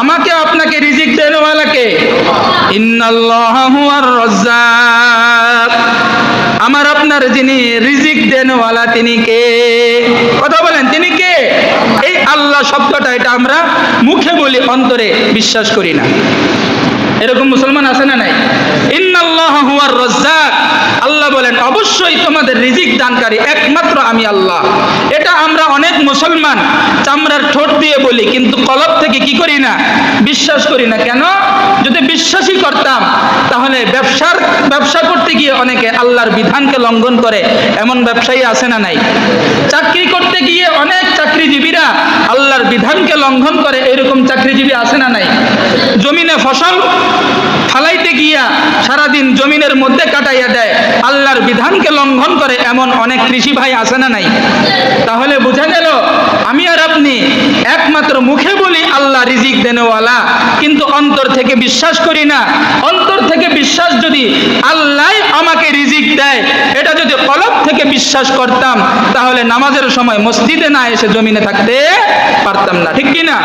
আমাকে আপনাকে রিজিক দেনেওয়ালা কে? ইন্নাল্লাহা হুয়ার রাজ্জাক, আমার আপনার যিনি রিজিক দেনেওয়ালা তিনি কে? কথা বলেন, তিনি কে? এই আল্লাহ শব্দটা এটা আমরা মুখে বলি, অন্তরে বিশ্বাস করি না। এরকম মুসলমান আছে না নাই? ইন্নাল্লাহা হুয়ার রাজ্জাক, আল্লাহ বলেন অবশ্যই তোমাদের রিজিক দানকারী একমাত্র আমি আল্লাহ। এটা আমরা অনেক মুসলমান চামড়ার ঠোঁট দিয়ে বলি, কিন্তু কলব থেকে কি করি না? বিশ্বাস করি না। কেন? যদি বিশ্বাসই করতাম তাহলে ব্যবসা করতে গিয়ে অনেকে আল্লাহর বিধানকে লঙ্ঘন করে, এমন ব্যবসায়ী আছে না নাই? চাকরি করতে গিয়ে অনেক চাকরিজীবীরা আল্লাহর বিধানকে লঙ্ঘন করে, এরকম চাকরিজীবী আছে না নাই? জমিনে ফসল ফালাইতে গিয়া সারাদিন জমিনের মধ্যে কাটাইয়া দেয়, আল্লাহর বিধানকে লঙ্ঘন করে, এমন অনেক কৃষি ভাই আছে না নাই? তাহলে বোঝা গেল আমি আর আপনি একমাত্র মুখে বলি আল্লাহ রিজিক দেনেওয়ালা, কিন্তু অন্তর থেকে বিশ্বাস করি না। অন্তর থেকে বিশ্বাস যদি আল্লাহ আমাকে রিজিক দেয়, এটা যদি কলব থেকে বিশ্বাস করতাম তাহলে নামাজের সময় মসজিদে না এসে জমিনে থাকতে পারতাম না, ঠিক কি না?